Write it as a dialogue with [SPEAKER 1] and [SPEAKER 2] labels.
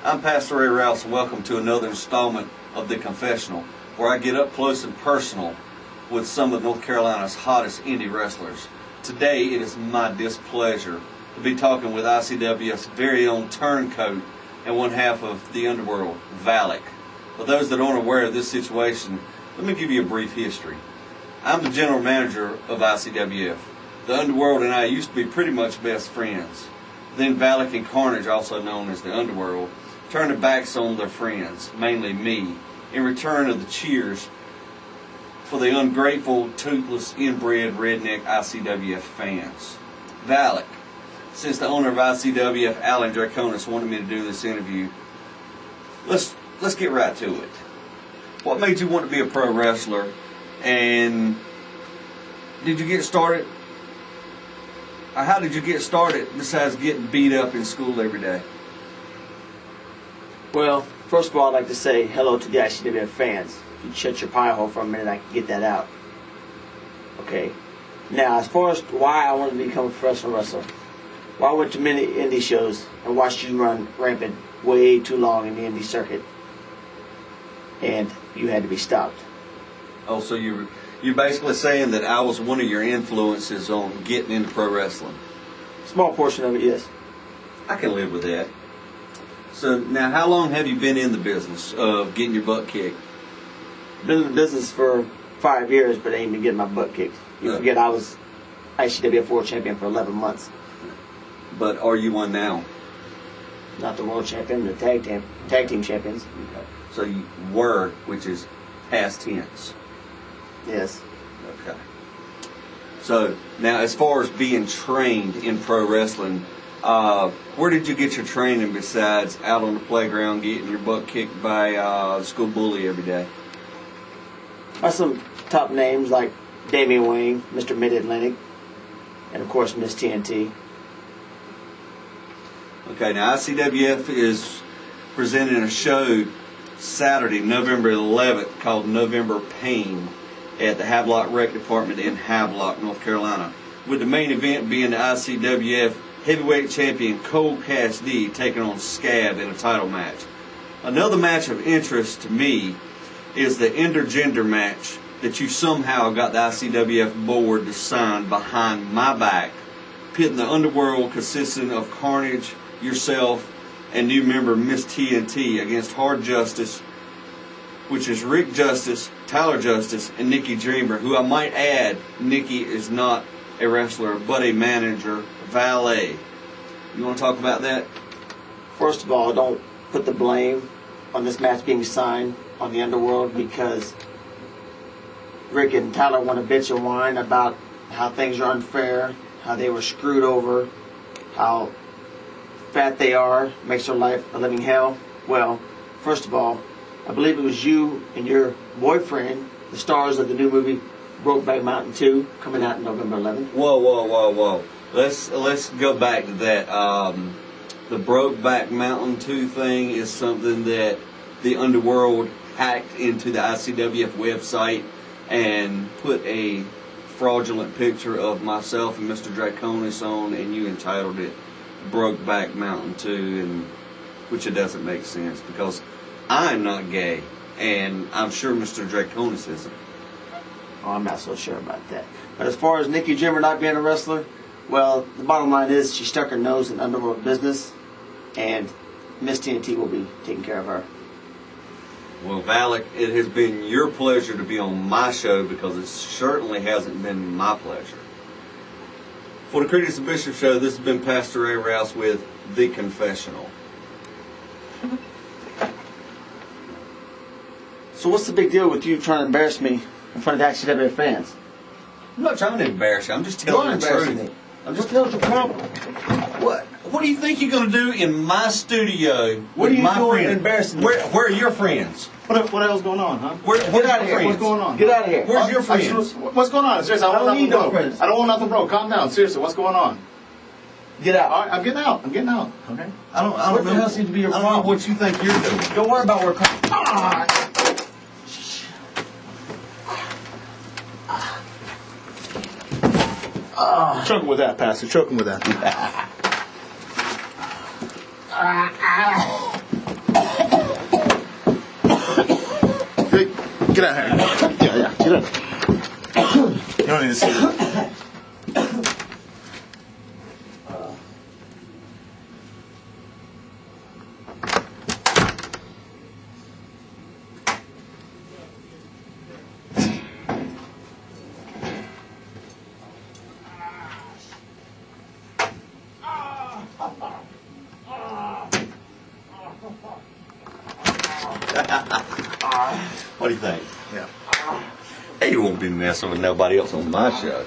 [SPEAKER 1] I'm Pastor Rouse, and welcome to another installment of The Confessional, where I get up close and personal with some of North Carolina's hottest indie wrestlers. Today, it is my displeasure to be talking with ICW's very own turncoat and one half of the underworld, Valek. For those that aren't aware of this situation, let me give you a brief history. I'm the general manager of ICWF. The underworld and I used to be pretty much best friends. Then Valek and Carnage, also known as the underworld, turned their backs on their friends, mainly me, in return of the cheers for the ungrateful, toothless, inbred, redneck ICWF fans. Valek, since the owner of ICWF, Alan Draconis, wanted me to do this interview, let's get right to it. What made you want to be a pro wrestler, and did you get started? Or how did you get started besides getting beat up in school every day?
[SPEAKER 2] Well, first of all, I'd like to say hello to the ICWF fans. If you shut your pie hole for a minute, I can get that out. Okay. Now, as far as why I wanted to become a professional wrestler, well, I went to many indie shows and watched you run rampant way too long in the indie circuit, and you had to be stopped.
[SPEAKER 1] Oh, so you're basically saying that I was one of your influences on getting into pro wrestling?
[SPEAKER 2] Small portion of it, yes.
[SPEAKER 1] I can live with that. So now, how long have you been in the business of getting your butt kicked?
[SPEAKER 2] Been in the business for 5 years, but I ain't been getting my butt kicked. You forget I was ICWF World Champion for 11 months.
[SPEAKER 1] But are you one now?
[SPEAKER 2] Not the World Champion, the tag team champions.
[SPEAKER 1] Okay. So you were, which is past tense.
[SPEAKER 2] Yes.
[SPEAKER 1] Okay. So now, as far as being trained in pro wrestling, where did you get your training besides out on the playground getting your butt kicked by the school bully every day?
[SPEAKER 2] By some top names like Damian Wayne, Mr. Mid-Atlantic, and of course Miss TNT.
[SPEAKER 1] Okay, now ICWF is presenting a show Saturday, November 11th, called November Pain at the Havelock Rec Department in Havelock, North Carolina, with the main event being the ICWF heavyweight champion Cole Cassidy taking on Scab in a title match. Another match of interest to me is the intergender match that you somehow got the ICWF board to sign behind my back, pitting the underworld consisting of Carnage, yourself, and new member Miss TNT against Hard Justice, which is Rick Justice, Tyler Justice, and Nikki Dreamer, who I might add, Nikki is not a wrestler, but a manager, valet. You want to talk about that?
[SPEAKER 2] First of all, don't put the blame on this match being signed on the underworld, because Rick and Tyler want to bitch and whine about how things are unfair, how they were screwed over, how fat they are, makes their life a living hell. Well, first of all, I believe it was you and your boyfriend, the stars of the new movie Brokeback Mountain 2, coming out November 11th.
[SPEAKER 1] Whoa. Let's go back to that. The Brokeback Mountain 2 thing is something that the underworld hacked into the ICWF website and put a fraudulent picture of myself and Mr. Draconis on, and you entitled it Brokeback Mountain 2, and which it doesn't make sense because I'm not gay, and I'm sure Mr. Draconis isn't.
[SPEAKER 2] Oh, I'm not so sure about that. But as far as Nikki Dreamer not being a wrestler, well, the bottom line is she stuck her nose in underworld business, and Miss TNT will be taking care of her.
[SPEAKER 1] Well, Valek, it has been your pleasure to be on my show, because it certainly hasn't been my pleasure. For the Critics and Bishop Show, this has been Pastor A. Rouse with The Confessional.
[SPEAKER 2] So what's the big deal with you trying to embarrass me in front of the ICWF fans?
[SPEAKER 1] I'm not trying to embarrass you. I'm just telling the truth.
[SPEAKER 2] I'm just telling you the problem.
[SPEAKER 1] What do you think you're going to do in my studio
[SPEAKER 2] What
[SPEAKER 1] with
[SPEAKER 2] are you
[SPEAKER 1] my
[SPEAKER 2] doing
[SPEAKER 1] friends?
[SPEAKER 2] embarrassing me?
[SPEAKER 1] Where are your friends?
[SPEAKER 3] What the hell's going on, huh?
[SPEAKER 1] Where's
[SPEAKER 2] Get out of
[SPEAKER 1] your
[SPEAKER 2] here.
[SPEAKER 3] What's
[SPEAKER 1] friends?
[SPEAKER 3] going on?
[SPEAKER 2] Get out of here.
[SPEAKER 1] Where's your friends?
[SPEAKER 3] What's going on? Seriously, I
[SPEAKER 2] don't
[SPEAKER 3] want
[SPEAKER 2] need
[SPEAKER 3] nothing
[SPEAKER 2] no
[SPEAKER 3] broke.
[SPEAKER 2] friends.
[SPEAKER 3] I don't want nothing broke. Calm down. Seriously, what's going on?
[SPEAKER 2] Get out.
[SPEAKER 3] All right, I'm getting out. Okay.
[SPEAKER 1] I don't
[SPEAKER 2] What the
[SPEAKER 1] know.
[SPEAKER 2] hell seems to be your
[SPEAKER 1] I don't know
[SPEAKER 2] problem?
[SPEAKER 1] what you think you're doing.
[SPEAKER 2] Don't worry about where.
[SPEAKER 3] Choke him with that, Pastor. Choke him with that. Get out here. Yeah, get out. You don't need to see it.
[SPEAKER 1] What do you think?
[SPEAKER 3] Yeah.
[SPEAKER 1] Hey, you won't be messing with nobody else on my show.